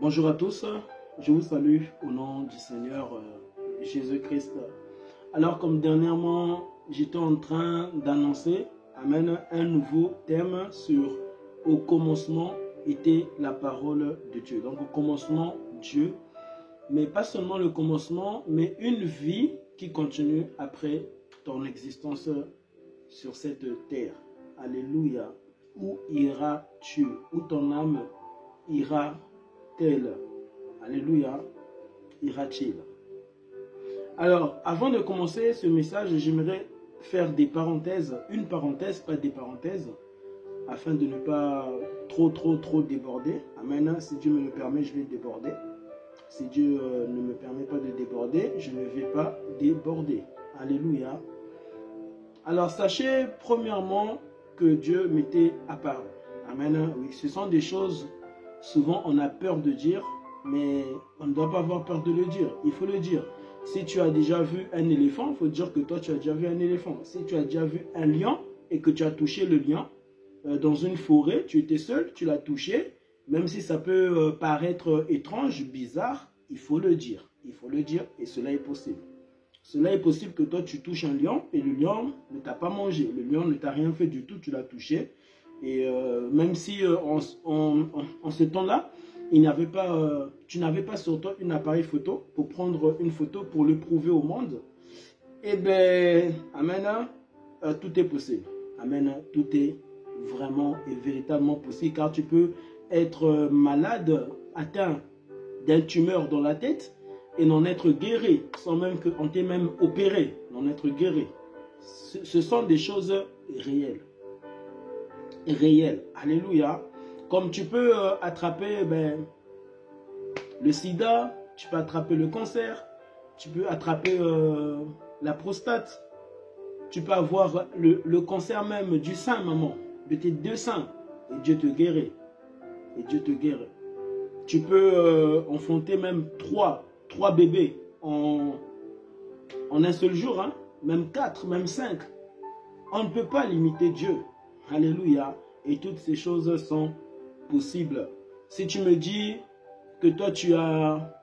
Bonjour à tous, je vous salue au nom du Seigneur Jésus-Christ. Alors comme dernièrement, j'étais en train d'annoncer, amen, un nouveau thème sur au commencement était la parole de Dieu. Donc au commencement, Dieu, mais pas seulement le commencement, mais une vie qui continue après ton existence sur cette terre. Alléluia. Où iras-tu? Où ton âme ira-t-elle? Alléluia. Ira-t-il? Alors, avant de commencer ce message, j'aimerais faire des parenthèses, une parenthèse, pas des parenthèses, afin de ne pas trop déborder. Amen. Si Dieu me le permet, je vais déborder. Si Dieu ne me permet pas de déborder, je ne vais pas déborder. Alléluia. Alors, sachez premièrement que Dieu m'était apparu. Amen. Oui, ce sont des choses, souvent on a peur de dire, mais on ne doit pas avoir peur de le dire. Il faut le dire. Si tu as déjà vu un éléphant, il faut dire que toi tu as déjà vu un éléphant. Si tu as déjà vu un lion et que tu as touché le lion dans une forêt, tu étais seul, tu l'as touché, même si ça peut paraître étrange, bizarre, il faut le dire. Il faut le dire et cela est possible. Cela est possible que toi tu touches un lion et le lion ne t'a pas mangé. Le lion ne t'a rien fait du tout, tu l'as touché. Et même si en ce temps-là, tu n'avais pas sur toi un appareil photo pour prendre une photo pour le prouver au monde, eh bien, amen, tout est possible. Amen, tout est vraiment et véritablement possible car tu peux être malade, atteint d'une tumeur dans la tête et n'en être guéri sans même qu'on t'ait même opéré, n'en être guéri. Ce sont des choses réelles. Réelles. Alléluia. Comme tu peux attraper le sida, tu peux attraper le cancer, tu peux attraper la prostate, tu peux avoir le cancer même du sein, maman, de tes deux seins, et Dieu te guérit. Et Dieu te guérit. Tu peux enfanter même trois bébés en un seul jour, hein? Même 4, même 5. On ne peut pas limiter Dieu. Alléluia. Et toutes ces choses sont possibles. Si tu me dis que toi tu as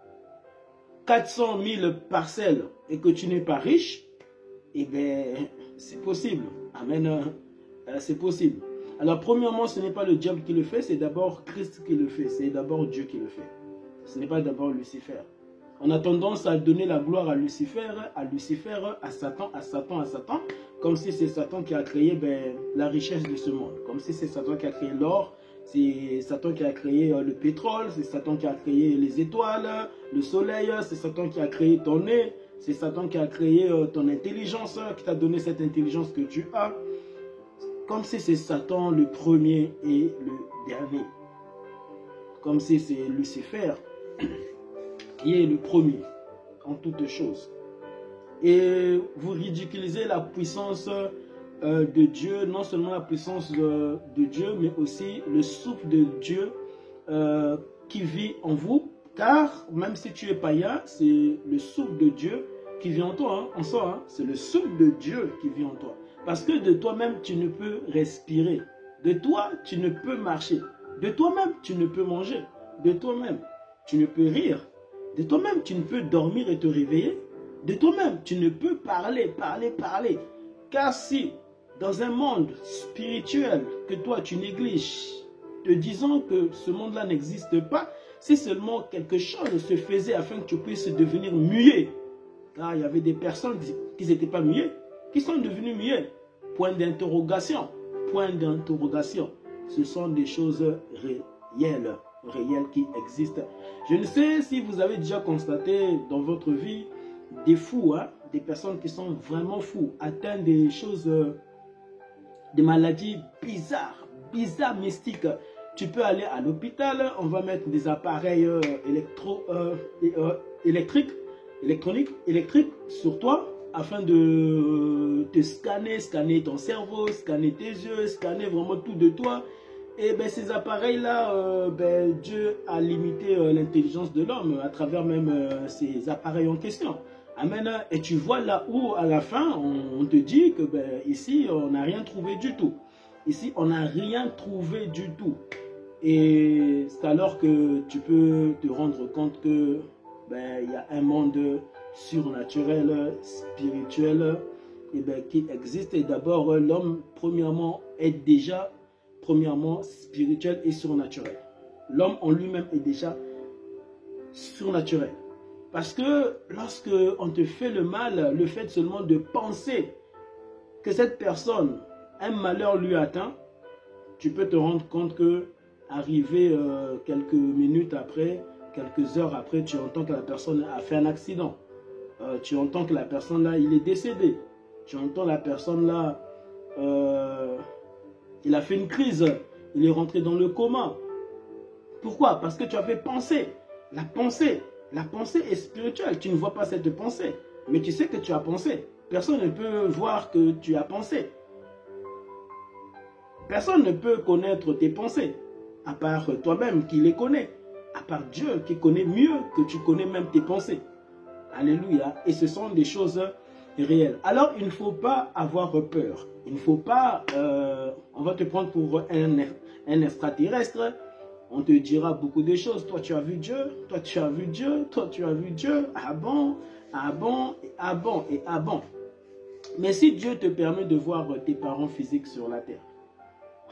400 000 parcelles et que tu n'es pas riche, eh bien c'est possible. Amen. C'est possible. Alors premièrement, ce n'est pas le diable qui le fait, c'est d'abord Christ qui le fait. C'est d'abord Dieu qui le fait. Ce n'est pas d'abord Lucifer. On a tendance à donner la gloire à Lucifer, à Satan, comme si c'est Satan qui a créé la richesse de ce monde, comme si c'est Satan qui a créé l'or, c'est Satan qui a créé le pétrole, c'est Satan qui a créé les étoiles, le soleil, c'est Satan qui a créé ton nez, c'est Satan qui a créé ton intelligence, qui t'a donné cette intelligence que tu as, comme si c'est Satan le premier et le dernier, comme si c'est Lucifer qui est le premier en toutes choses. Et vous ridiculisez la puissance de Dieu, non seulement la puissance de Dieu, mais aussi le souffle de Dieu qui vit en vous, car même si tu es païen, c'est le souffle de Dieu qui vit en toi, hein, on sent, hein, c'est le souffle de Dieu qui vit en toi. Parce que de toi-même, tu ne peux respirer, de toi, tu ne peux marcher, de toi-même, tu ne peux manger, de toi-même, tu ne peux rire, de toi-même, tu ne peux dormir et te réveiller. De toi-même, tu ne peux parler. Car si, dans un monde spirituel que toi, tu négliges, te disant que ce monde-là n'existe pas, si seulement quelque chose se faisait afin que tu puisses devenir muet. Car il y avait des personnes qui n'étaient pas muets, qui sont devenues muets. Point d'interrogation. Point d'interrogation. Ce sont des choses réelles qui existent. Je ne sais si vous avez déjà constaté dans votre vie des fous, hein, des personnes qui sont vraiment fous, atteints des choses, des maladies bizarres, mystiques. Tu peux aller à l'hôpital, on va mettre des appareils électriques sur toi afin de te scanner ton cerveau, scanner tes yeux, scanner vraiment tout de toi. Et ces appareils-là, Dieu a limité l'intelligence de l'homme à travers même ces appareils en question. Amen. Et tu vois là où, à la fin, on te dit que ici, on n'a rien trouvé du tout. Ici, on n'a rien trouvé du tout. Et c'est alors que tu peux te rendre compte que il y a un monde surnaturel, spirituel, qui existe. Et d'abord, l'homme, premièrement, est déjà, spirituel et surnaturel. L'homme en lui-même est déjà surnaturel. Parce que lorsque on te fait le mal, le fait seulement de penser que cette personne, un malheur lui atteint, tu peux te rendre compte que arrivé quelques minutes après, quelques heures après, tu entends que la personne a fait un accident. Tu entends que la personne là, il est décédé. Tu entends la personne là, il a fait une crise, il est rentré dans le coma. Pourquoi? Parce que tu as fait penser. La pensée est spirituelle. Tu ne vois pas cette pensée, mais tu sais que tu as pensé. Personne ne peut voir que tu as pensé. Personne ne peut connaître tes pensées, à part toi-même qui les connais, à part Dieu qui connaît mieux que tu connais même tes pensées. Alléluia. Et ce sont des choses réelles. Alors, il ne faut pas avoir peur. Il ne faut pas... on va te prendre pour un extraterrestre. On te dira beaucoup de choses. Toi, tu as vu Dieu. Toi, tu as vu Dieu. Toi, tu as vu Dieu. Ah bon? Ah bon? Et ah bon? Et ah bon? Mais si Dieu te permet de voir tes parents physiques sur la terre.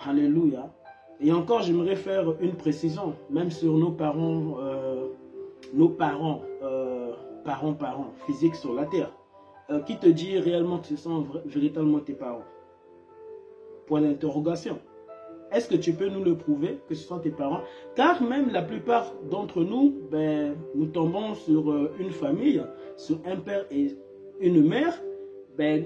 Alléluia. Et encore, j'aimerais faire une précision, même sur nos parents, parents physiques sur la terre. Qui te dit réellement que ce sont véritablement tes parents? Point d'interrogation. Est-ce que tu peux nous le prouver que ce sont tes parents? Car même la plupart d'entre nous, nous tombons sur une famille, sur un père et une mère,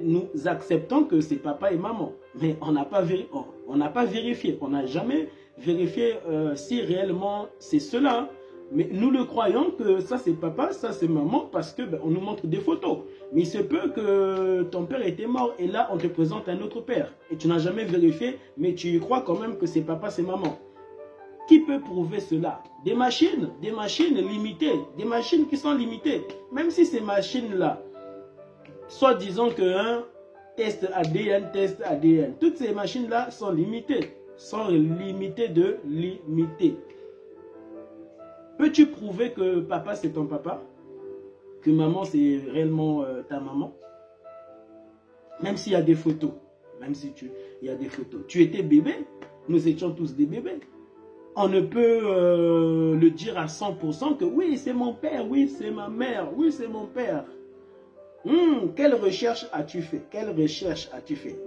nous acceptons que c'est papa et maman. Mais on n'a pas vérifié, on n'a jamais vérifié si réellement c'est cela. Mais nous le croyons que ça c'est papa, ça c'est maman, parce que on nous montre des photos. Mais il se peut que ton père était mort et là on te présente un autre père. Et tu n'as jamais vérifié, mais tu crois quand même que c'est papa, c'est maman. Qui peut prouver cela? Des machines limitées, des machines qui sont limitées. Même si ces machines-là, soit disons que test ADN, toutes ces machines-là sont limitées de limiter. Peux-tu prouver que papa c'est ton papa? Que maman c'est réellement ta maman? Même s'il y a des photos. Il y a des photos. Tu étais bébé, nous étions tous des bébés. On ne peut le dire à 100% que oui c'est mon père, oui c'est ma mère, oui c'est mon père. Quelle recherche as-tu fait?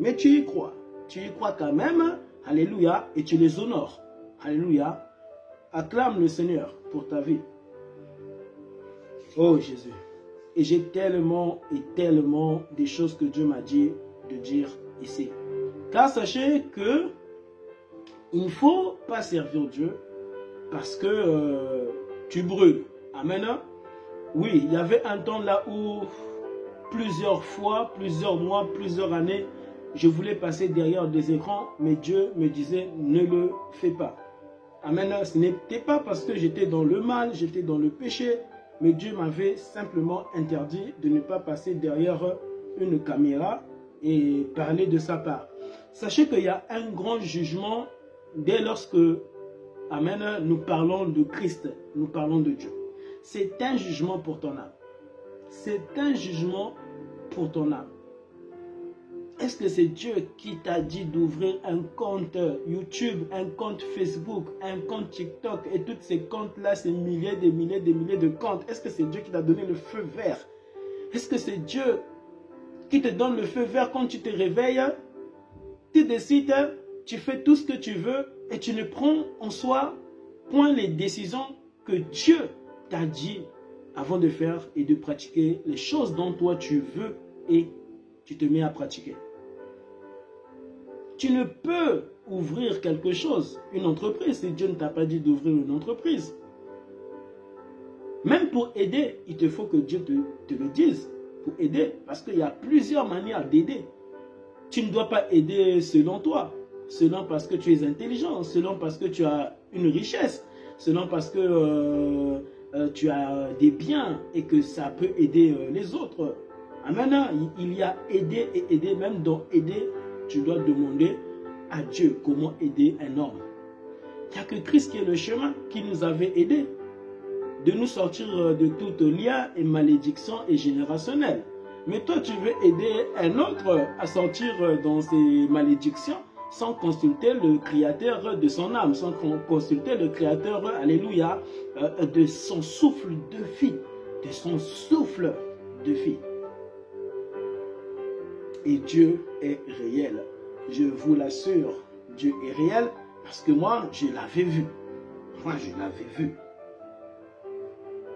Mais tu y crois. Tu y crois quand même. Alléluia. Et tu les honores. Alléluia. Acclame le Seigneur pour ta vie. Oh Jésus. Et j'ai tellement des choses que Dieu m'a dit de dire ici. Car sachez que il ne faut pas servir Dieu parce que tu brûles. Amen. Oui, il y avait un temps là où plusieurs fois, plusieurs mois, plusieurs années, je voulais passer derrière des écrans, mais Dieu me disait ne le fais pas. Amen. Ce n'était pas parce que j'étais dans le mal, j'étais dans le péché, mais Dieu m'avait simplement interdit de ne pas passer derrière une caméra et parler de sa part. Sachez qu'il y a un grand jugement dès lorsque, amen, nous parlons de Christ, nous parlons de Dieu. C'est un jugement pour ton âme. C'est un jugement pour ton âme. Est-ce que c'est Dieu qui t'a dit d'ouvrir un compte YouTube, un compte Facebook, un compte TikTok et tous ces comptes-là, ces milliers de comptes? Est-ce que c'est Dieu qui t'a donné le feu vert? Est-ce que c'est Dieu qui te donne le feu vert quand tu te réveilles? Tu décides, tu fais tout ce que tu veux et tu ne prends en soi point les décisions que Dieu t'a dit avant de faire et de pratiquer les choses dont toi tu veux et tu te mets à pratiquer. Tu ne peux ouvrir quelque chose, une entreprise, si Dieu ne t'a pas dit d'ouvrir une entreprise. Même pour aider, il te faut que Dieu te le dise. Pour aider, parce qu'il y a plusieurs manières d'aider. Tu ne dois pas aider selon toi, selon parce que tu es intelligent, selon parce que tu as une richesse, selon parce que tu as des biens et que ça peut aider les autres. Maintenant, il y a aider et aider. Même dans aider, tu dois demander à Dieu comment aider un homme. Il n'y a que Christ qui est le chemin, qui nous avait aidés de nous sortir de toute lien et malédiction et générationnelle. Mais toi, tu veux aider un autre à sortir dans ces malédictions sans consulter le créateur de son âme, sans consulter le créateur, alléluia, de son souffle de vie, de son souffle de vie. Et Dieu est réel. Je vous l'assure, Dieu est réel parce que moi, je l'avais vu. Moi, je l'avais vu.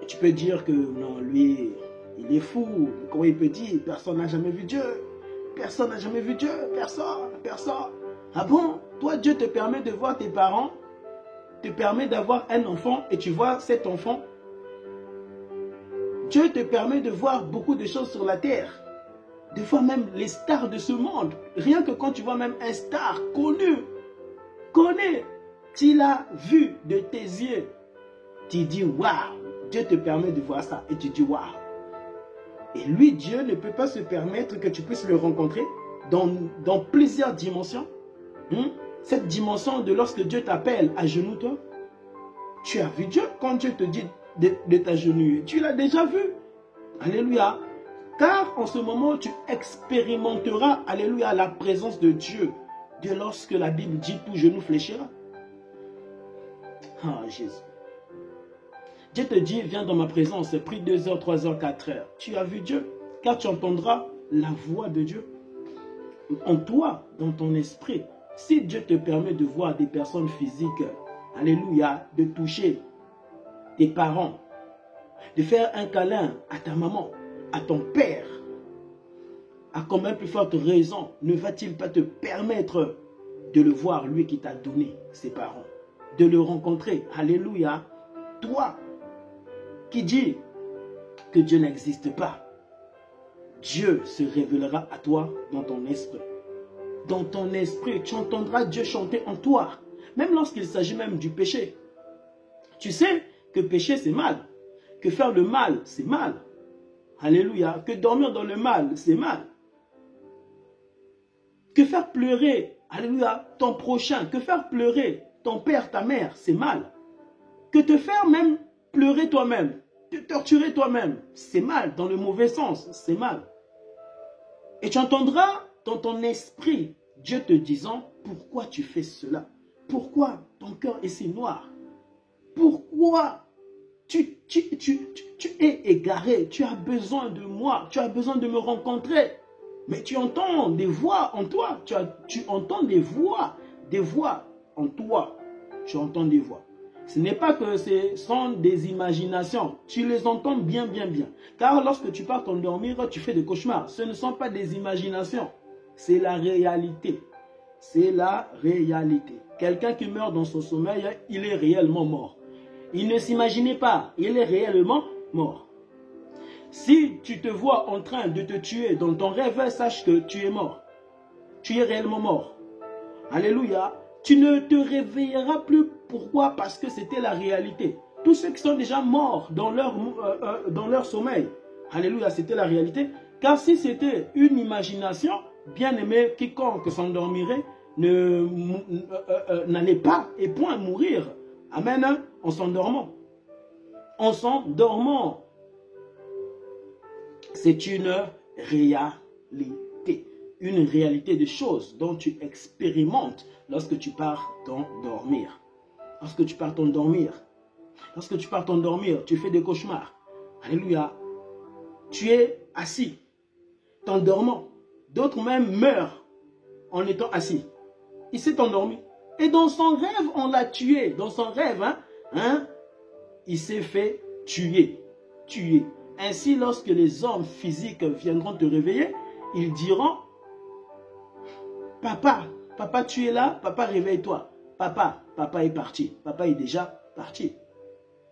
Et tu peux dire que non, lui, il est fou. Comment il peut dire? Personne n'a jamais vu Dieu. Personne n'a jamais vu Dieu. Personne, personne. Ah bon? Toi, Dieu te permet de voir tes parents, te permet d'avoir un enfant et tu vois cet enfant. Dieu te permet de voir beaucoup de choses sur la terre. Des fois même les stars de ce monde. Rien que quand tu vois même un star connu, tu l'as vu de tes yeux. Tu dis waouh, Dieu te permet de voir ça et tu dis waouh. Et lui, Dieu ne peut pas se permettre que tu puisses le rencontrer dans plusieurs dimensions. Cette dimension de lorsque Dieu t'appelle, agenouille-toi. Tu as vu Dieu quand Dieu te dit de t'agenouiller. Tu l'as déjà vu. Alléluia. Car en ce moment, tu expérimenteras, alléluia, la présence de Dieu. De lorsque la Bible dit tout genou fléchira. Ah, Jésus. Dieu te dit, viens dans ma présence, prie 2 heures, 3 heures, 4 heures. Tu as vu Dieu, car tu entendras la voix de Dieu. En toi, dans ton esprit. Si Dieu te permet de voir des personnes physiques, alléluia, de toucher tes parents, de faire un câlin à ta maman, à ton père, à combien plus forte raison ne va-t-il pas te permettre de le voir, lui qui t'a donné ses parents, de le rencontrer, alléluia, toi qui dis que Dieu n'existe pas, Dieu se révélera à toi dans ton esprit. Dans ton esprit, tu entendras Dieu chanter en toi, même lorsqu'il s'agit même du péché. Tu sais que pécher c'est mal, que faire le mal c'est mal. Alléluia. Que dormir dans le mal, c'est mal. Que faire pleurer, alléluia, ton prochain, que faire pleurer ton père, ta mère, c'est mal. Que te faire même pleurer toi-même, te torturer toi-même, c'est mal, dans le mauvais sens, c'est mal. Et tu entendras dans ton esprit Dieu te disant, pourquoi tu fais cela? Pourquoi ton cœur est si noir? Pourquoi tu es égaré, tu as besoin de moi, tu as besoin de me rencontrer. Mais tu entends des voix en toi, tu entends des voix en toi, tu entends des voix. Ce n'est pas que ce sont des imaginations, tu les entends bien, bien, bien. Car lorsque tu pars t'endormir, tu fais des cauchemars. Ce ne sont pas des imaginations, c'est la réalité. C'est la réalité. Quelqu'un qui meurt dans son sommeil, il est réellement mort. Il ne s'imaginait pas, il est réellement mort. Si tu te vois en train de te tuer dans ton rêve, sache que tu es mort. Tu es réellement mort. Alléluia. Tu ne te réveilleras plus. Pourquoi? Parce que c'était la réalité. Tous ceux qui sont déjà morts dans leur sommeil, alléluia, c'était la réalité. Car si c'était une imagination, bien aimé, quiconque s'endormirait n'allait pas et point mourir. Amen. En s'endormant. En s'endormant. C'est une réalité. Une réalité de choses dont tu expérimentes lorsque tu pars t'endormir. Lorsque tu pars t'endormir. Lorsque tu pars t'endormir, tu fais des cauchemars. Alléluia. Tu es assis, t'endormant. D'autres même meurent en étant assis. Il s'est endormi. Et dans son rêve, on l'a tué. Dans son rêve, il s'est fait tuer. Tuer. Ainsi, lorsque les hommes physiques viendront te réveiller, ils diront, papa, papa, tu es là, papa, réveille-toi. Papa, papa est parti. Papa est déjà parti.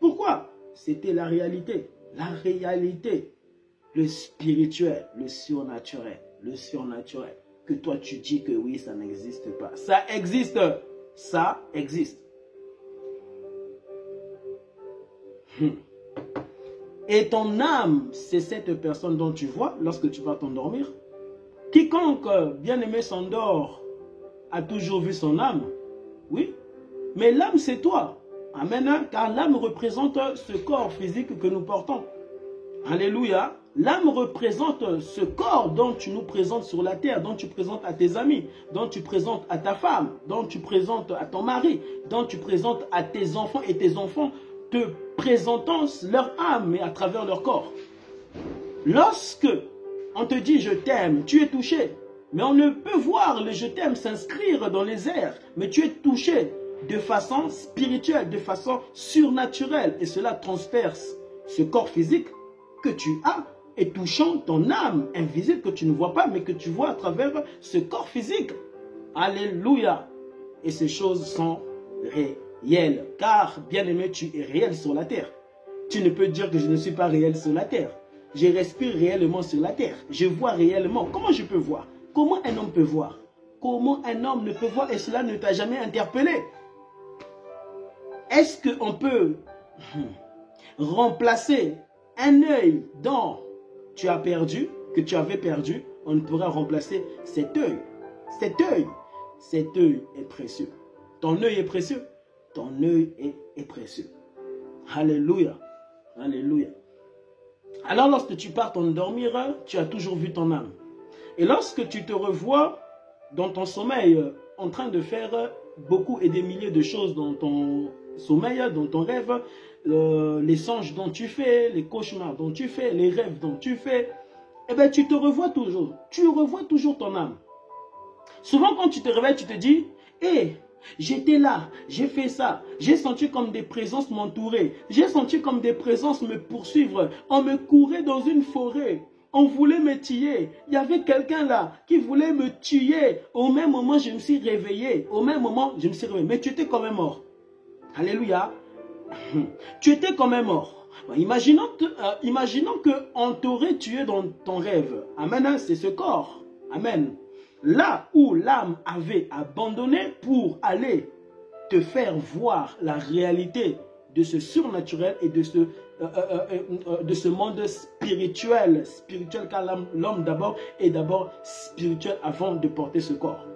Pourquoi? C'était la réalité. La réalité. Le spirituel, le surnaturel. Le surnaturel. Que toi, tu dis que oui, ça n'existe pas. Ça existe. Ça existe. Et ton âme, c'est cette personne dont tu vois lorsque tu vas t'endormir. Quiconque bien-aimé s'endort a toujours vu son âme. Oui. Mais l'âme, c'est toi. Amen. Car l'âme représente ce corps physique que nous portons. Alléluia. L'âme représente ce corps dont tu nous présentes sur la terre, dont tu présentes à tes amis, dont tu présentes à ta femme, dont tu présentes à ton mari, dont tu présentes à tes enfants et tes enfants te présentant leur âme et à travers leur corps. Lorsque on te dit je t'aime, tu es touché. Mais on ne peut voir le je t'aime s'inscrire dans les airs. Mais tu es touché de façon spirituelle, de façon surnaturelle. Et cela transperce ce corps physique que tu as et touchant ton âme invisible que tu ne vois pas, mais que tu vois à travers ce corps physique. Alléluia. Et ces choses sont réelles. Car, bien-aimé, tu es réel sur la terre. Tu ne peux dire que je ne suis pas réel sur la terre. Je respire réellement sur la terre. Je vois réellement. Comment je peux voir? Comment un homme peut voir? Comment un homme ne peut voir et cela ne t'a jamais interpellé? Est-ce qu'on peut remplacer un œil dont tu as perdu, que tu avais perdu? On ne pourra remplacer cet œil. Cet œil est précieux. Ton œil est précieux. Ton œil est précieux. Alléluia. Alléluia. Alors lorsque tu pars t'endormir, tu as toujours vu ton âme. Et lorsque tu te revois dans ton sommeil en train de faire beaucoup et des milliers de choses dans ton sommeil, dans ton rêve, les songes dont tu fais, les cauchemars dont tu fais, les rêves dont tu fais, eh bien tu te revois toujours. Tu revois toujours ton âme. Souvent quand tu te réveilles, tu te dis, hé, j'étais là, j'ai fait ça, j'ai senti comme des présences m'entourer, j'ai senti comme des présences me poursuivre, on me courait dans une forêt, on voulait me tuer, il y avait quelqu'un là qui voulait me tuer, au même moment je me suis réveillé, mais tu étais quand même mort. Alléluia, tu étais quand même mort. Imaginons qu'on t'aurait tué dans ton rêve, amen, c'est ce corps, amen. Là où l'âme avait abandonné pour aller te faire voir la réalité de ce surnaturel et de ce monde spirituel. Spirituel car l'homme d'abord est d'abord spirituel avant de porter ce corps.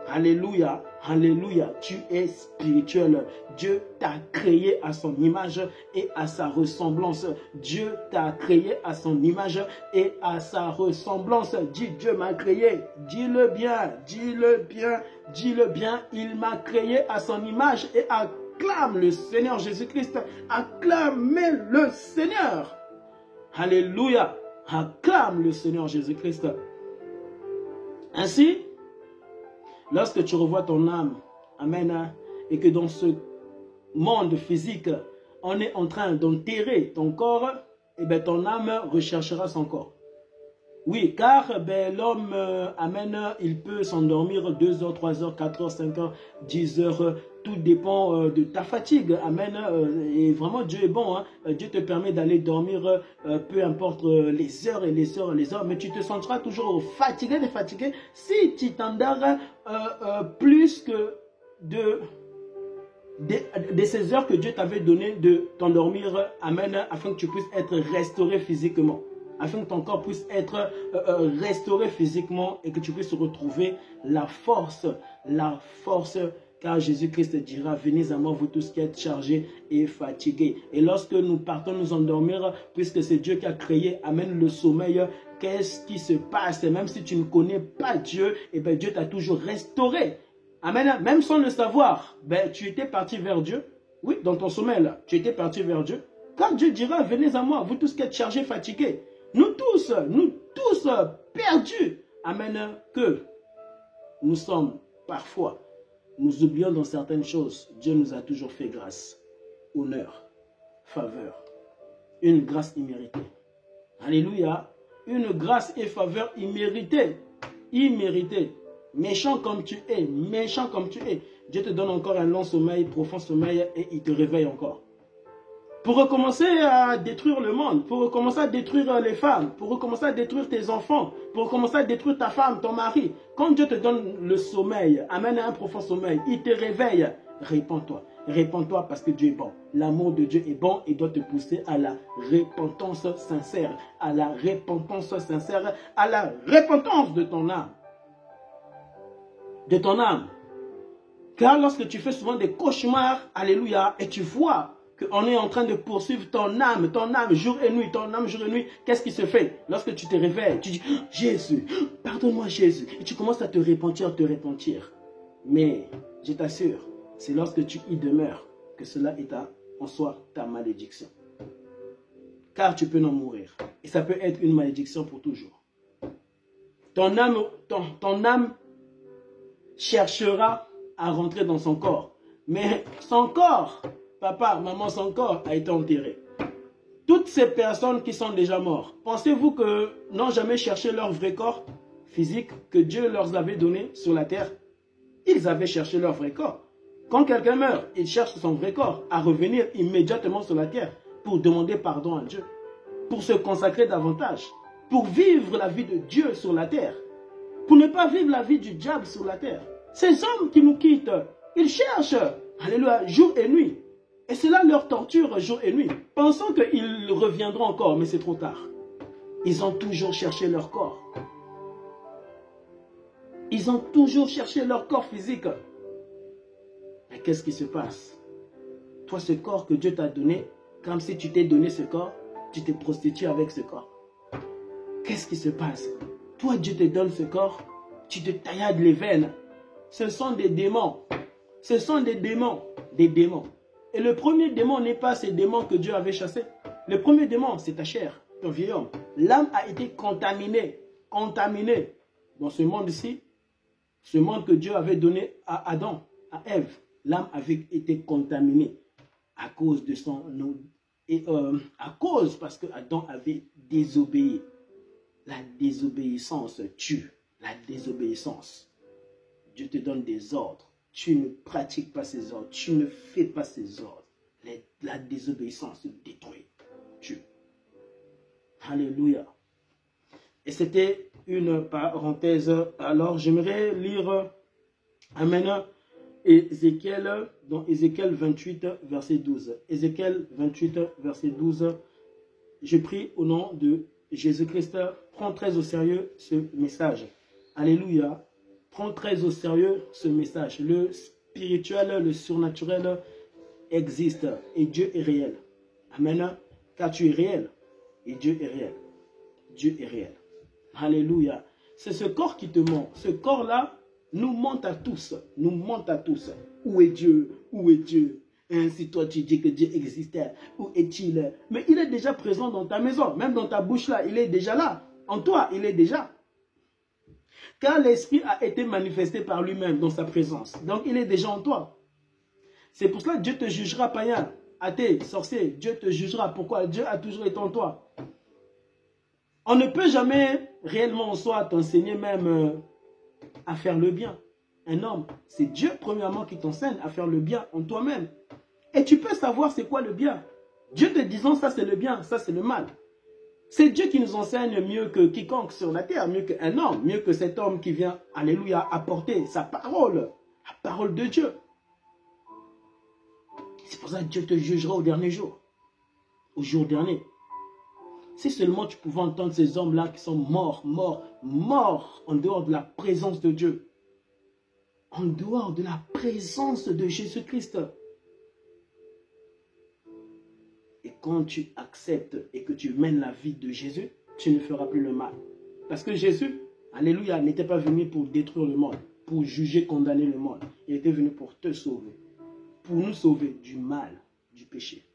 Alléluia, alléluia, tu es spirituel. Dieu t'a créé à son image et à sa ressemblance. Dieu t'a créé à son image et à sa ressemblance. Dis, Dieu m'a créé. Dis-le bien, dis-le bien, dis-le bien. Il m'a créé à son image et acclame le Seigneur Jésus-Christ. Acclamez le Seigneur. Alléluia, acclame le Seigneur Jésus-Christ. Ainsi, lorsque tu revois ton âme, amen, et que dans ce monde physique, on est en train d'enterrer ton corps, et bien ton âme recherchera son corps. Oui, car l'homme, amen, il peut s'endormir 2 heures, 3 heures, 4 heures, 5 heures, 10 heures, tout dépend de ta fatigue, amen, et vraiment Dieu est bon, hein? Dieu te permet d'aller dormir, peu importe les heures et les heures et les heures, mais tu te sentiras toujours fatigué si tu t'endors plus que de ces heures que Dieu t'avait donné de t'endormir, amen, afin que tu puisses être restauré physiquement. Afin que ton corps puisse être restauré physiquement et que tu puisses retrouver la force, car Jésus-Christ dira, venez à moi vous tous qui êtes chargés et fatigués. Et lorsque nous partons nous endormir, puisque c'est Dieu qui a créé, amène le sommeil, qu'est-ce qui se passe? Même si tu ne connais pas Dieu, et bien Dieu t'a toujours restauré. Amen. Même sans le savoir, tu étais parti vers Dieu. Oui, dans ton sommeil, là, tu étais parti vers Dieu. Quand Dieu dira, venez à moi, vous tous qui êtes chargés, fatigués. Nous tous perdus. Amen. Que nous sommes parfois, nous oublions dans certaines choses. Dieu nous a toujours fait grâce, honneur, faveur. Une grâce imméritée. Alléluia. Une grâce et faveur imméritée. Imméritée. Méchant comme tu es, méchant comme tu es. Dieu te donne encore un long sommeil, profond sommeil et il te réveille encore. Pour recommencer à détruire le monde, pour recommencer à détruire les femmes, pour recommencer à détruire tes enfants, pour recommencer à détruire ta femme, ton mari. Quand Dieu te donne le sommeil, amène un profond sommeil, il te réveille, répands-toi. Répands-toi parce que Dieu est bon. L'amour de Dieu est bon et doit te pousser à la repentance sincère, à la repentance sincère, à la repentance de ton âme. De ton âme. Car lorsque tu fais souvent des cauchemars, alléluia, et tu vois qu'on est en train de poursuivre ton âme jour et nuit, ton âme jour et nuit, qu'est-ce qui se fait? Lorsque tu te réveilles, tu dis, oh, Jésus, pardonne-moi Jésus, et tu commences à te repentir. Mais, je t'assure, c'est lorsque tu y demeures que cela est en soi ta malédiction. Car tu peux en mourir. Et ça peut être une malédiction pour toujours. Ton âme cherchera à rentrer dans son corps. Mais son corps, papa, maman, son corps a été enterré. Toutes ces personnes qui sont déjà mortes, pensez-vous que n'ont jamais cherché leur vrai corps physique que Dieu leur avait donné sur la terre? Ils avaient cherché leur vrai corps. Quand quelqu'un meurt, il cherche son vrai corps à revenir immédiatement sur la terre pour demander pardon à Dieu, pour se consacrer davantage, pour vivre la vie de Dieu sur la terre, pour ne pas vivre la vie du diable sur la terre. Ces hommes qui nous quittent, ils cherchent, alléluia, jour et nuit. Et cela leur torture jour et nuit, pensant qu'ils reviendront encore, mais c'est trop tard. Ils ont toujours cherché leur corps. Ils ont toujours cherché leur corps physique. Mais qu'est-ce qui se passe? Toi, ce corps que Dieu t'a donné, comme si tu t'es donné ce corps, tu t'es prostitué avec ce corps. Qu'est-ce qui se passe? Toi, Dieu te donne ce corps, tu te taillades les veines. Ce sont des démons. Ce sont des démons. Des démons. Et le premier démon n'est pas ces démons que Dieu avait chassés. Le premier démon, c'est ta chair, ton vieil homme. L'âme a été contaminée. Contaminée. Dans ce monde-ci, ce monde que Dieu avait donné à Adam, à Ève, l'âme avait été contaminée à cause de son nom. Et à cause, parce que Adam avait désobéi. La désobéissance tue. La désobéissance. Dieu te donne des ordres. Tu ne pratiques pas ces ordres. Tu ne fais pas ces ordres. La désobéissance détruit. Tue. Alléluia. Et c'était une parenthèse. Alors, j'aimerais lire Amen. Ézéchiel, dans Ézéchiel 28, verset 12. Ézéchiel 28, verset 12. Je prie au nom de Jésus-Christ, prends très au sérieux ce message. Alléluia. Prends très au sérieux ce message. Le spirituel, le surnaturel existe et Dieu est réel. Amen. Car tu es réel et Dieu est réel. Dieu est réel. Alléluia. C'est ce corps qui te ment. Ce corps-là nous ment à tous. Nous ment à tous. Où est Dieu? Où est Dieu? Hein, si toi tu dis que Dieu existait, où est-il? Mais il est déjà présent dans ta maison. Même dans ta bouche là, il est déjà là. En toi, il est déjà. Car l'Esprit a été manifesté par lui-même dans sa présence. Donc il est déjà en toi. C'est pour cela que Dieu te jugera, païen, athée, sorcier. Dieu te jugera. Pourquoi? Dieu a toujours été en toi. On ne peut jamais réellement en soi t'enseigner même à faire le bien. Un homme, c'est Dieu premièrement qui t'enseigne à faire le bien en toi-même. Et tu peux savoir c'est quoi le bien. Dieu te disant ça c'est le bien, ça c'est le mal. C'est Dieu qui nous enseigne mieux que quiconque sur la terre, mieux qu'un homme, mieux que cet homme qui vient, alléluia, apporter sa parole, la parole de Dieu. C'est pour ça que Dieu te jugera au dernier jour, au jour dernier. Si seulement tu pouvais entendre ces hommes-là qui sont morts en dehors de la présence de Dieu. En dehors de la présence de Jésus-Christ. Et quand tu acceptes et que tu mènes la vie de Jésus, tu ne feras plus le mal. Parce que Jésus, alléluia, n'était pas venu pour détruire le monde, pour juger, condamner le monde. Il était venu pour te sauver. Pour nous sauver du mal, du péché.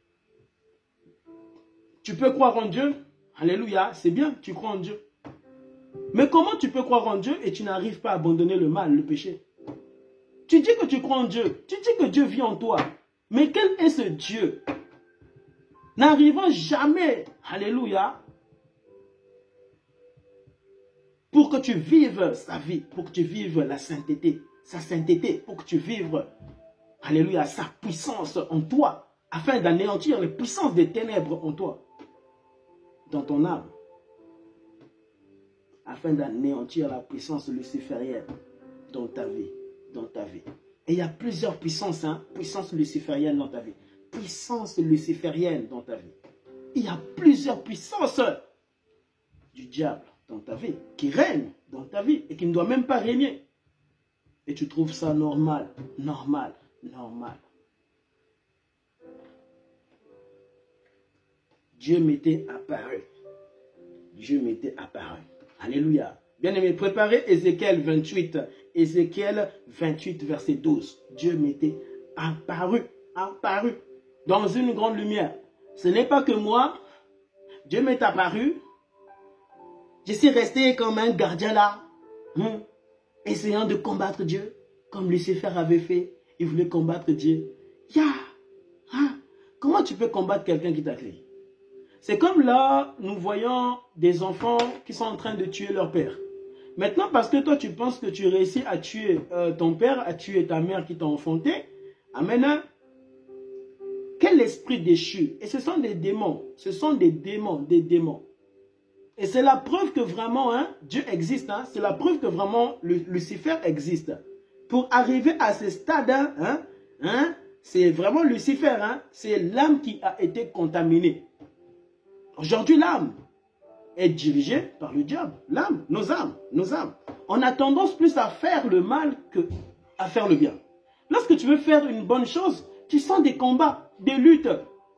Tu peux croire en Dieu, alléluia, c'est bien, tu crois en Dieu. Mais comment tu peux croire en Dieu et tu n'arrives pas à abandonner le mal, le péché? Tu dis que tu crois en Dieu, tu dis que Dieu vit en toi. Mais quel est ce Dieu? N'arrivant jamais, alléluia, pour que tu vives sa vie, pour que tu vives la sainteté, sa sainteté, pour que tu vives, alléluia, sa puissance en toi, afin d'anéantir les puissances des ténèbres en toi, dans ton âme, afin d'anéantir la puissance luciférienne dans ta vie, Et il y a plusieurs puissances, puissances lucifériennes dans ta vie. Puissance luciférienne dans ta vie. Il y a plusieurs puissances du diable dans ta vie, qui règnent dans ta vie et qui ne doivent même pas régner. et tu trouves ça normal, normal, normal. Dieu m'était apparu. Dieu m'était apparu. Alléluia. Bien-aimé, préparez Ézéchiel 28. Ézéchiel 28, verset 12. Dieu m'était apparu. Apparu. Dans une grande lumière. Ce n'est pas que moi. Dieu m'est apparu. Je suis resté comme un gardien là. Essayant de combattre Dieu. Comme Lucifer avait fait. Il voulait combattre Dieu. Comment tu peux combattre quelqu'un qui t'a créé? C'est comme là, nous voyons des enfants qui sont en train de tuer leur père. Maintenant, parce que toi, tu penses que tu réussis à tuer ton père, à tuer ta mère qui t'a enfanté, amen. Quel esprit déchu? Et ce sont des démons. Ce sont des démons, des démons. Et c'est la preuve que vraiment, Dieu existe. C'est la preuve que vraiment, Lucifer existe. Pour arriver à ce stade, c'est vraiment Lucifer. C'est l'âme qui a été contaminée. Aujourd'hui, l'âme est dirigée par le diable. L'âme, nos âmes, nos âmes. On a tendance plus à faire le mal qu'à faire le bien. Lorsque tu veux faire une bonne chose, tu sens des combats, des luttes.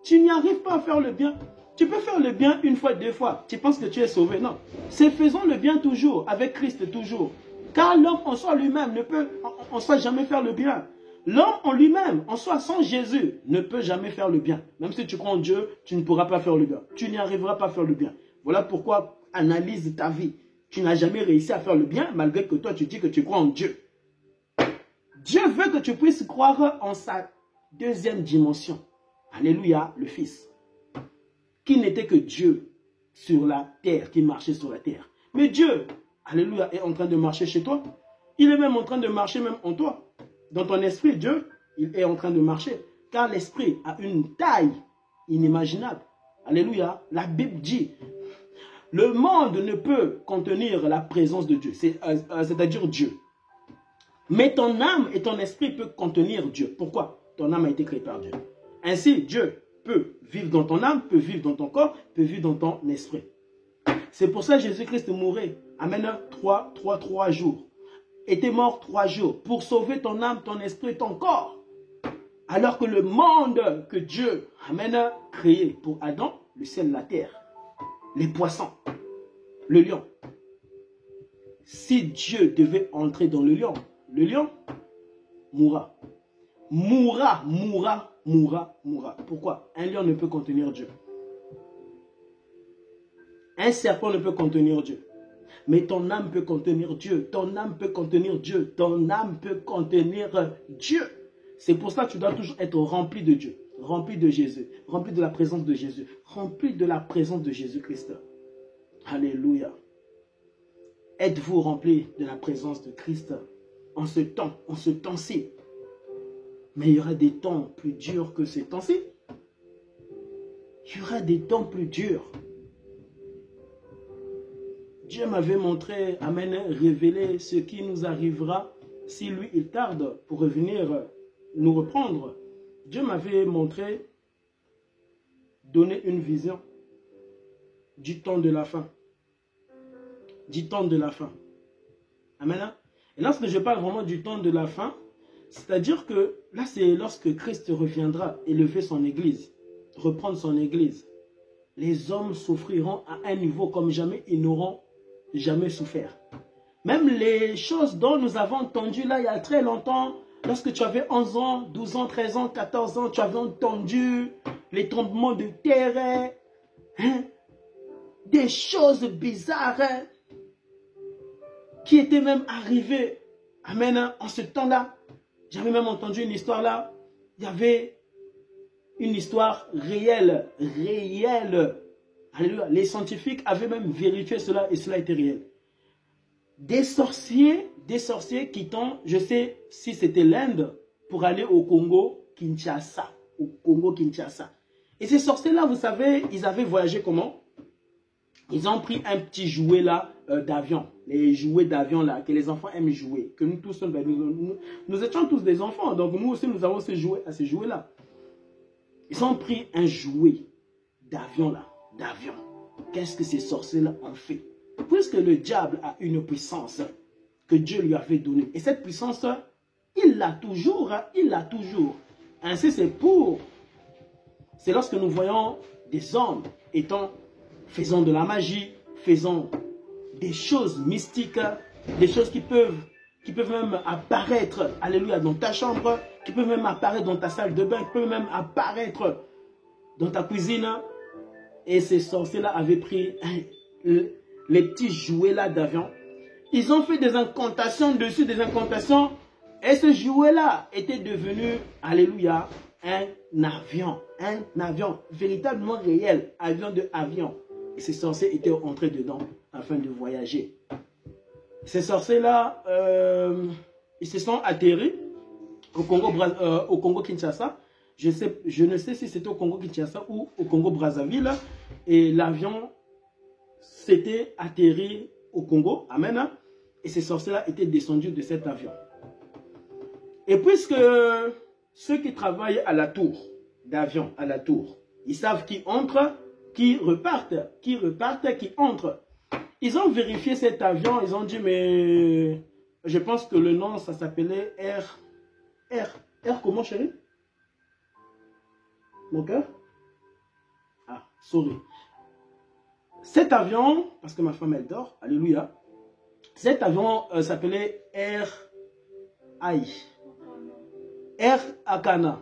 Tu n'y arrives pas à faire le bien. Tu peux faire le bien une fois, deux fois. Tu penses que tu es sauvé. Non. C'est faisons le bien toujours, avec Christ toujours. Car l'homme en soi lui-même ne peut en soi jamais faire le bien. L'homme en lui-même, en soi, sans Jésus, ne peut jamais faire le bien. Même si tu crois en Dieu, tu ne pourras pas faire le bien. Tu n'y arriveras pas à faire le bien. Voilà pourquoi analyse ta vie. Tu n'as jamais réussi à faire le bien, malgré que toi, tu dis que tu crois en Dieu. Dieu veut que tu puisses croire en sa deuxième dimension. Alléluia, le Fils. Qui n'était que Dieu sur la terre, qui marchait sur la terre. Mais Dieu, alléluia, est en train de marcher chez toi. Il est même en train de marcher même en toi. Dans ton esprit, Dieu, il est en train de marcher. Car l'esprit a une taille inimaginable. Alléluia. La Bible dit, le monde ne peut contenir la présence de Dieu. C'est-à-dire Dieu. Mais ton âme et ton esprit peuvent contenir Dieu. Pourquoi? Ton âme a été créée par Dieu. Ainsi, Dieu peut vivre dans ton âme, peut vivre dans ton corps, peut vivre dans ton esprit. C'est pour ça que Jésus-Christ mourait. Amen. 3 jours. Était mort 3 jours pour sauver ton âme, ton esprit, ton corps. Alors que le monde que Dieu a créé pour Adam, le ciel, la terre, les poissons, le lion. Si Dieu devait entrer dans le lion mourra. Mourra. Pourquoi? Un lion ne peut contenir Dieu. Un serpent ne peut contenir Dieu. Mais ton âme peut contenir Dieu. Ton âme peut contenir Dieu. Ton âme peut contenir Dieu. C'est pour ça que tu dois toujours être rempli de Dieu. Rempli de Jésus. Rempli de la présence de Jésus. Rempli de la présence de Jésus-Christ. Alléluia. Êtes-vous rempli de la présence de Christ en ce temps-ci? Mais il y aura des temps plus durs que ces temps-ci. Il y aura des temps plus durs. Dieu m'avait montré, amen, révélé ce qui nous arrivera si lui, il tarde pour revenir nous reprendre. Dieu m'avait montré, donné une vision du temps de la fin. Du temps de la fin. Amen. Et lorsque je parle vraiment du temps de la fin, c'est-à-dire que là, c'est lorsque Christ reviendra élever son église, reprendre son église. Les hommes souffriront à un niveau comme jamais ils n'auront jamais souffert. Même les choses dont nous avons entendu là il y a très longtemps, lorsque tu avais 11 ans, 12 ans, 13 ans, 14 ans, tu avais entendu les tremblements de terre, des choses bizarres qui étaient même arrivées, amen, en ce temps-là. J'avais même entendu une histoire là, il y avait une histoire réelle. Alléluia. Les scientifiques avaient même vérifié cela et cela était réel. Des sorciers quittant, je sais si c'était l'Inde, pour aller au Congo Kinshasa. Et ces sorciers-là, vous savez, ils avaient voyagé comment? Ils ont pris un petit jouet là d'avion. Les jouets d'avion là, que les enfants aiment jouer. Que nous tous, nous étions tous des enfants. Donc nous aussi, nous avons ces jouets là. Ils ont pris un jouet d'avion là. Qu'est-ce que ces sorciers-là ont fait? Puisque le diable a une puissance que Dieu lui avait donnée. Et cette puissance, il l'a toujours, hein, il l'a toujours. Ainsi, c'est lorsque nous voyons des hommes faisant de la magie, faisant des choses mystiques, des choses qui peuvent même apparaître, alléluia, dans ta chambre, qui peuvent même apparaître dans ta salle de bain, qui peuvent même apparaître dans ta cuisine. Et ces sorciers-là avaient pris les petits jouets-là d'avion. Ils ont fait des incantations dessus, des incantations. Et ce jouet-là était devenu, alléluia, un avion véritablement réel, avion. Et ces sorciers étaient entrés dedans afin de voyager. Ces sorciers-là, ils se sont atterris au Congo-Kinshasa. Je ne sais si c'était au Congo-Kinshasa ou au Congo-Brazzaville. Et l'avion s'était atterri au Congo. Amen. Et ces sorciers-là étaient descendus de cet avion. Et puisque ceux qui travaillent à la tour, d'avion, à la tour, ils savent qui entre, qui repartent, qui entrent. Ils ont vérifié cet avion, ils ont dit, mais je pense que le nom, ça s'appelait R comment, chérie? Mon cœur? Ah, sorry. Cet avion, parce que ma femme, elle dort, alléluia, cet avion s'appelait Air Makana.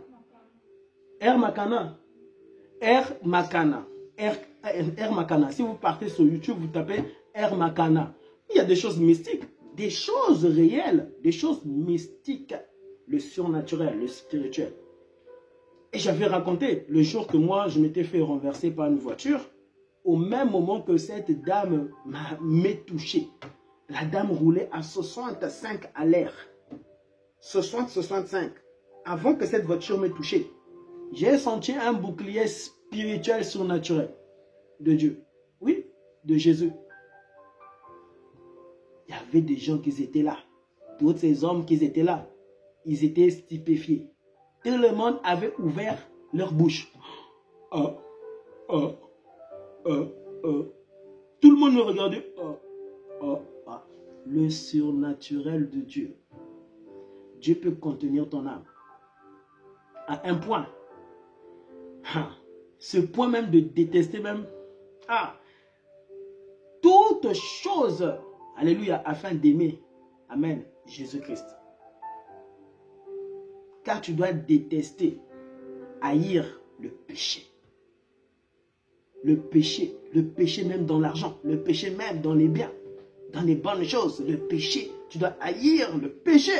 Si vous partez sur YouTube, vous tapez Air Makana. Il y a des choses mystiques, des choses réelles, des choses mystiques, le surnaturel, le spirituel. Et j'avais raconté le jour que moi, je m'étais fait renverser par une voiture, au même moment que cette dame m'est touchée. La dame roulait à 65 à l'air. 60-65. Avant que cette voiture m'ait touché, j'ai senti un bouclier spirituel surnaturel de Dieu. Oui, de Jésus. Il y avait des gens qui étaient là. Tous ces hommes qui étaient là, ils étaient stupéfiés. Tout le monde avait ouvert leur bouche. Tout le monde me regardait. Le surnaturel de Dieu. Dieu peut contenir ton âme. À un point. Ce point même de détester même. Toute chose. Alléluia. Afin d'aimer. Amen. Jésus-Christ. Car tu dois détester, haïr le péché. Le péché même dans l'argent, le péché même dans les biens, dans les bonnes choses, le péché. Tu dois haïr le péché.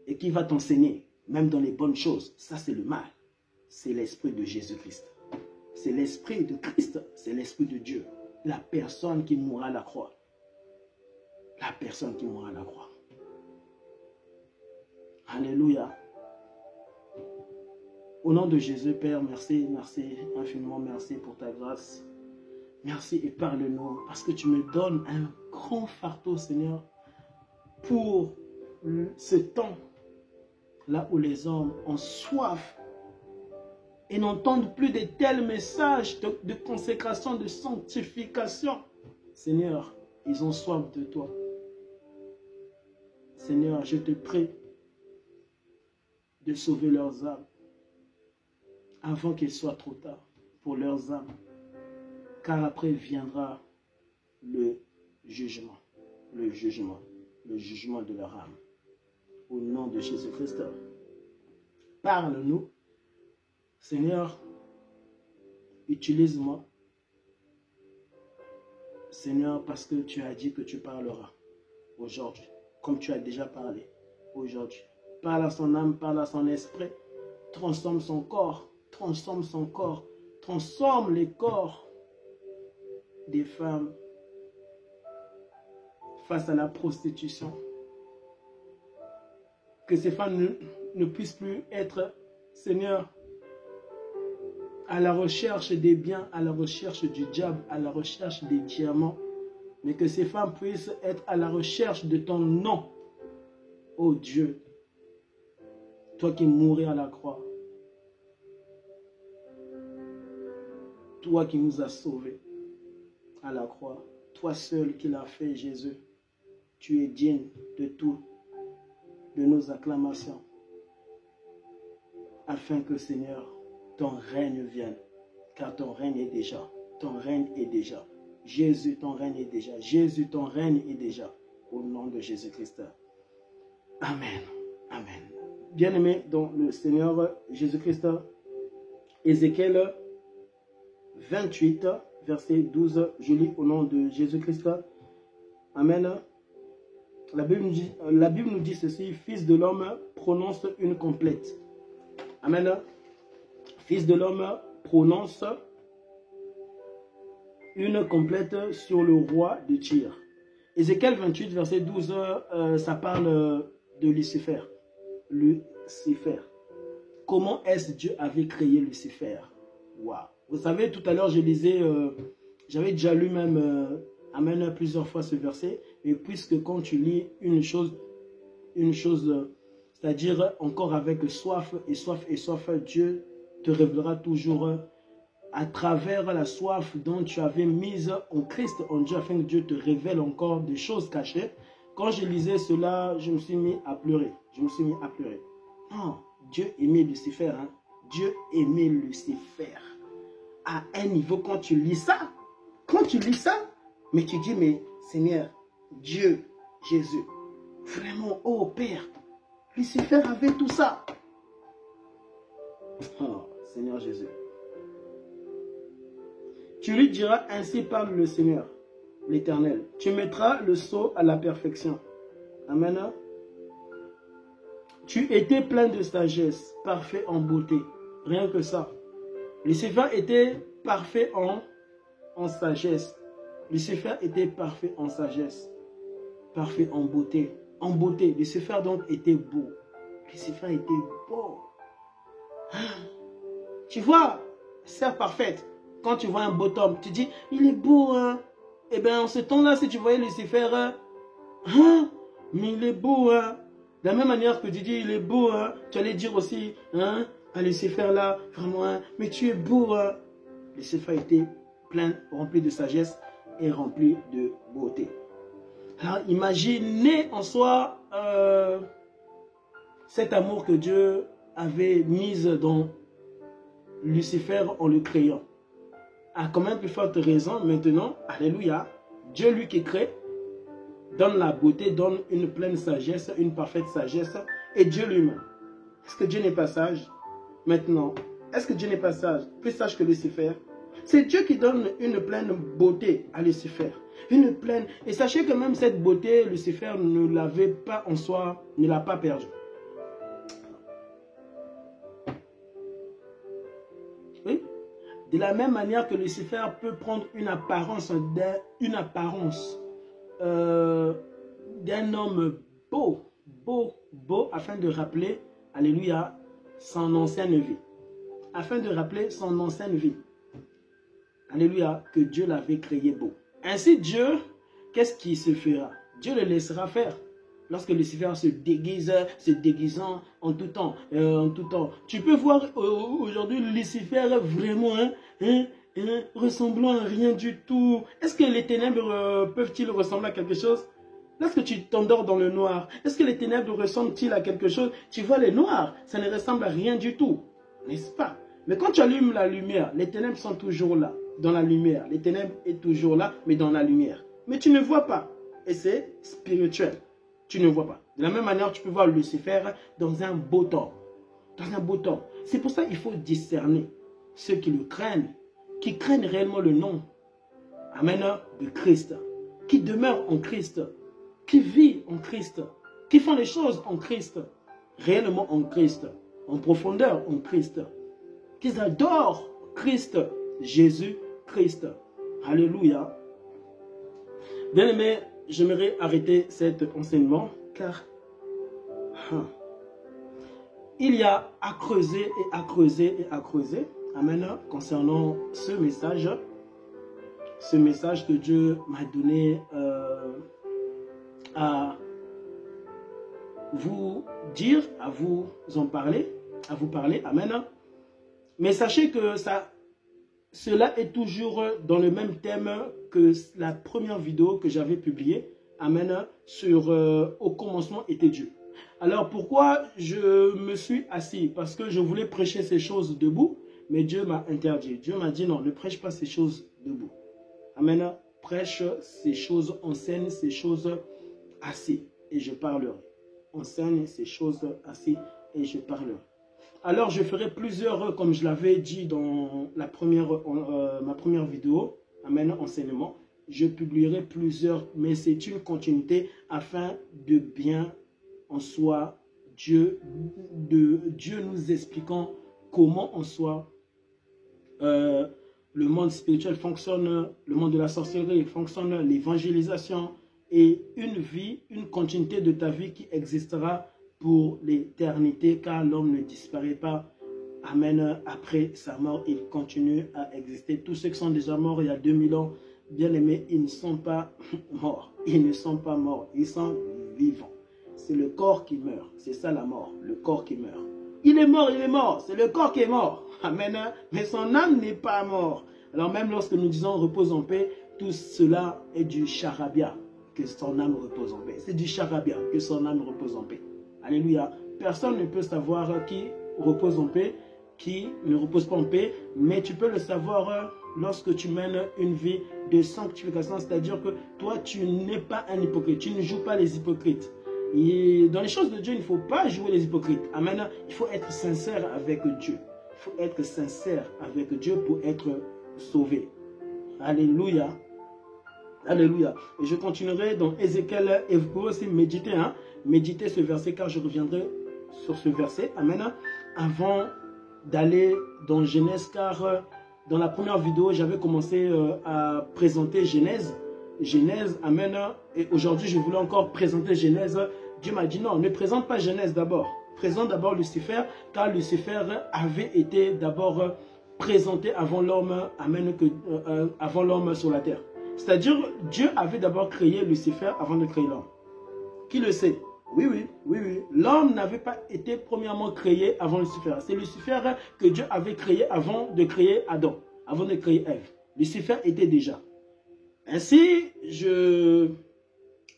Et qui va t'enseigner, même dans les bonnes choses, ça c'est le mal. C'est l'esprit de Jésus-Christ. C'est l'esprit de Christ, c'est l'esprit de Dieu. La personne qui mourra à la croix. La personne qui mourra à la croix. Alléluia. Au nom de Jésus, Père, merci, merci, infiniment merci pour ta grâce. Merci et parle-nous, parce que tu me donnes un grand fardeau, Seigneur, pour ce temps, là où les hommes ont soif et n'entendent plus de tels messages de consécration, de sanctification. Seigneur, ils ont soif de toi. Seigneur, je te prie de sauver leurs âmes avant qu'il soit trop tard pour leurs âmes, car après viendra le jugement de leur âme. Au nom de Jésus-Christ, parle-nous, Seigneur, utilise-moi, Seigneur, parce que tu as dit que tu parleras aujourd'hui, comme tu as déjà parlé aujourd'hui. Parle à son âme, parle à son esprit, transforme son corps, transforme les corps des femmes face à la prostitution. Que ces femmes ne puissent plus être, Seigneur, à la recherche des biens, à la recherche du diable, à la recherche des diamants, mais que ces femmes puissent être à la recherche de ton nom, ô Dieu, toi qui mourais à la croix, toi qui nous as sauvés à la croix, toi seul qui l'as fait, Jésus. tu es digne de tout, de nos acclamations, afin que, Seigneur, ton règne vienne, car ton règne est déjà, ton règne est déjà. Jésus, ton règne est déjà. Jésus, ton règne est déjà. Au nom de Jésus-Christ. Amen. Amen. Bien-aimés dans le Seigneur Jésus-Christ, Ézéchiel 28, verset 12, je lis au nom de Jésus-Christ. Amen. La Bible nous dit ceci, Fils de l'homme prononce une complète. Amen. Fils de l'homme prononce une complète sur le roi de Tyr. Ézéchiel 28, verset 12, ça parle de Lucifer. Lucifer. Comment est-ce Dieu avait créé Lucifer? Wow. Vous savez, tout à l'heure, je lisais, j'avais déjà lu même, amen, plusieurs fois ce verset. Et puisque quand tu lis une chose, c'est-à-dire encore avec soif et soif et soif, Dieu te révélera toujours à travers la soif dont tu avais mise en Christ, en Dieu, afin que Dieu te révèle encore des choses cachées. Quand je lisais cela, je me suis mis à pleurer. Je me suis mis à pleurer. Non, Dieu aimait Lucifer. Hein? Dieu aimait Lucifer. À un niveau, quand tu lis ça, mais tu dis, mais Seigneur, Dieu, Jésus, vraiment, oh Père, Lucifer avait tout ça. Oh, Seigneur Jésus. Tu lui diras, ainsi parle le Seigneur, l'Éternel. Tu mettras le sceau à la perfection. Amen. Tu étais plein de sagesse, parfait en beauté. Rien que ça. Lucifer était parfait en sagesse. Lucifer était parfait en sagesse. Parfait en beauté. En beauté. Lucifer donc était beau. Lucifer était beau. Tu vois, sœur parfaite. Quand tu vois un beau homme, tu dis, il est beau, hein. Eh bien, en ce temps-là, si tu voyais Lucifer, hein, mais il est beau, hein. De la même manière que tu dis, il est beau, hein, tu allais dire aussi, hein, à Lucifer là, vraiment, hein, mais tu es beau, hein. Lucifer était plein, rempli de sagesse et rempli de beauté. Alors, imaginez en soi cet amour que Dieu avait mis dans Lucifer en le créant. À quand même plus forte raison, maintenant, alléluia, Dieu lui qui crée, donne la beauté, donne une pleine sagesse, une parfaite sagesse, et Dieu lui-même. Est-ce que Dieu n'est pas sage? Maintenant, est-ce que Dieu n'est pas sage, plus sage que Lucifer? C'est Dieu qui donne une pleine beauté à Lucifer. Une pleine, et sachez que même cette beauté, Lucifer ne l'avait pas en soi, ne l'a pas perdue. Oui. De la même manière que Lucifer peut prendre une apparence d'un homme beau, afin de rappeler, alléluia, son ancienne vie. Afin de rappeler son ancienne vie. Alléluia, que Dieu l'avait créé beau. Ainsi Dieu, qu'est-ce qui se fera? Dieu le laissera faire. Lorsque Lucifer se déguisant en tout temps, Tu peux voir aujourd'hui Lucifer vraiment ressemblant à rien du tout. Est-ce que les ténèbres peuvent-ils ressembler à quelque chose? Lorsque tu t'endors dans le noir, est-ce que les ténèbres ressemblent-ils à quelque chose? Tu vois les noirs, ça ne ressemble à rien du tout, n'est-ce pas? Mais quand tu allumes la lumière, les ténèbres sont toujours là, dans la lumière. Les ténèbres sont toujours là, mais dans la lumière. Mais tu ne vois pas, et c'est spirituel. Tu ne vois pas. De la même manière, tu peux voir Lucifer dans un beau temps. Dans un beau temps. C'est pour ça qu'il faut discerner ceux qui le craignent, qui craignent réellement le nom, amen, de Christ, qui demeurent en Christ, qui vivent en Christ, qui font les choses en Christ, réellement en Christ, en profondeur en Christ, qui adorent Christ, Jésus-Christ. Alléluia. Bien aimé, j'aimerais arrêter cet enseignement car il y a à creuser et à creuser et à creuser. Amen. Concernant ce message que Dieu m'a donné à vous dire, à vous en parler, Amen. Mais sachez que cela est toujours dans le même thème que la première vidéo que j'avais publiée. amen, sur au commencement était Dieu. Alors pourquoi je me suis assis? Parce que je voulais prêcher ces choses debout, mais Dieu m'a interdit. Dieu m'a dit non, ne prêche pas ces choses debout. Amen. Prêche ces choses, enseigne ces choses assis et je parlerai. Enseigne ces choses assis et je parlerai. Alors je ferai plusieurs, comme je l'avais dit dans la ma première vidéo, amen, enseignement. Je publierai plusieurs, mais c'est une continuité afin de bien en soi, Dieu nous expliquant comment en soi le monde spirituel fonctionne, le monde de la sorcellerie fonctionne, l'évangélisation et une vie, une continuité de ta vie qui existera pour l'éternité car l'homme ne disparaît pas. Amen. Après sa mort, il continue à exister. Tous ceux qui sont déjà morts il y a 2000 ans, bien aimés, ils ne sont pas morts. Ils ne sont pas morts, ils sont vivants. C'est le corps qui meurt. C'est ça la mort, le corps qui meurt. Il est mort, c'est le corps qui est mort. Amen. Mais son âme n'est pas mort. Alors même lorsque nous disons repose en paix, tout cela est du charabia, que son âme repose en paix. C'est du charabia, que son âme repose en paix. Alléluia. Personne ne peut savoir qui repose en paix, qui ne repose pas en paix, mais tu peux le savoir lorsque tu mènes une vie de sanctification, c'est-à-dire que toi, tu n'es pas un hypocrite, tu ne joues pas les hypocrites. Et dans les choses de Dieu, il ne faut pas jouer les hypocrites. Amen. Il faut être sincère avec Dieu. Il faut être sincère avec Dieu pour être sauvé. Alléluia. Alléluia. Et je continuerai dans Ézéchiel et vous pouvez aussi méditer, méditer ce verset car je reviendrai sur ce verset. Amen. Avant d'aller dans Genèse car dans la première vidéo, j'avais commencé à présenter Genèse. Genèse, amen. Et aujourd'hui, je voulais encore présenter Genèse. Dieu m'a dit non, ne présente pas Genèse d'abord. Présente d'abord Lucifer, car Lucifer avait été d'abord présenté avant l'homme, amen, avant l'homme sur la terre. C'est-à-dire, Dieu avait d'abord créé Lucifer avant de créer l'homme. Qui le sait? Oui. L'homme n'avait pas été premièrement créé avant Lucifer. C'est Lucifer que Dieu avait créé avant de créer Adam, avant de créer Ève. Lucifer était déjà. Ainsi, je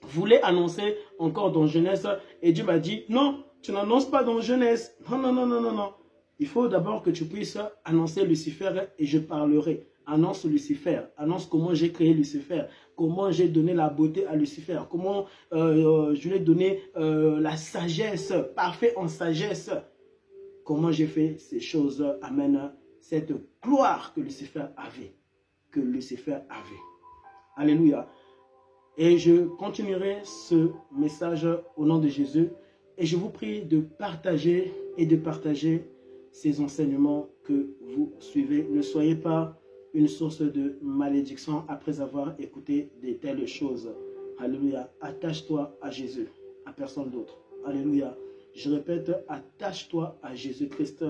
voulais annoncer encore dans Genèse et Dieu m'a dit, non, tu n'annonces pas dans Genèse. Non. Il faut d'abord que tu puisses annoncer Lucifer et je parlerai. Annonce Lucifer, annonce comment j'ai créé Lucifer, comment j'ai donné la beauté à Lucifer, comment je lui ai donné la sagesse, parfait en sagesse. Comment j'ai fait ces choses, amen, cette gloire que Lucifer avait. Alléluia. Et je continuerai ce message au nom de Jésus. Et je vous prie de partager ces enseignements que vous suivez. Ne soyez pas une source de malédiction après avoir écouté de telles choses. Alléluia. Attache-toi à Jésus, à personne d'autre. Alléluia. Je répète, attache-toi à Jésus-Christ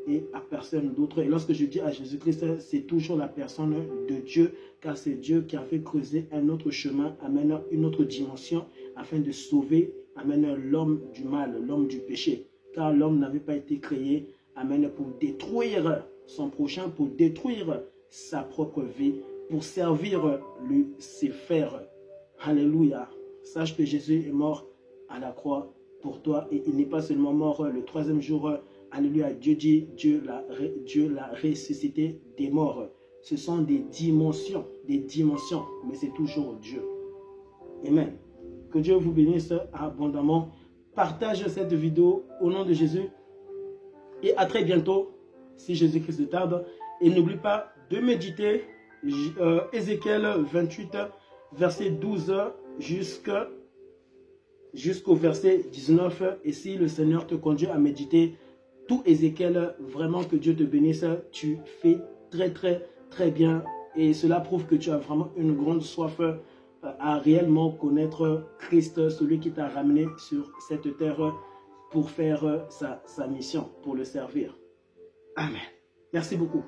et à personne d'autre. Et lorsque je dis à Jésus-Christ, c'est toujours la personne de Dieu, car c'est Dieu qui a fait creuser un autre chemin, amène une autre dimension, afin de sauver, amène l'homme du mal, l'homme du péché. Car l'homme n'avait pas été créé, amène pour détruire son prochain, pour détruire sa propre vie, pour servir Lucifer. Alléluia. Sache que Jésus est mort à la croix pour toi et il n'est pas seulement mort le troisième jour. Alléluia. Dieu dit, Dieu l'a ressuscité des morts. Ce sont des dimensions, mais c'est toujours Dieu. Amen. Que Dieu vous bénisse abondamment. Partage cette vidéo au nom de Jésus. Et à très bientôt, si Jésus-Christ tarde. Et n'oublie pas de méditer Ézéchiel 28, verset 12 jusqu'au verset 19. Et si le Seigneur te conduit à méditer tout Ézéchiel, vraiment que Dieu te bénisse. Tu fais très bien. Et cela prouve que tu as vraiment une grande soif à réellement connaître Christ, celui qui t'a ramené sur cette terre pour faire sa mission, pour le servir. Amen. Merci beaucoup.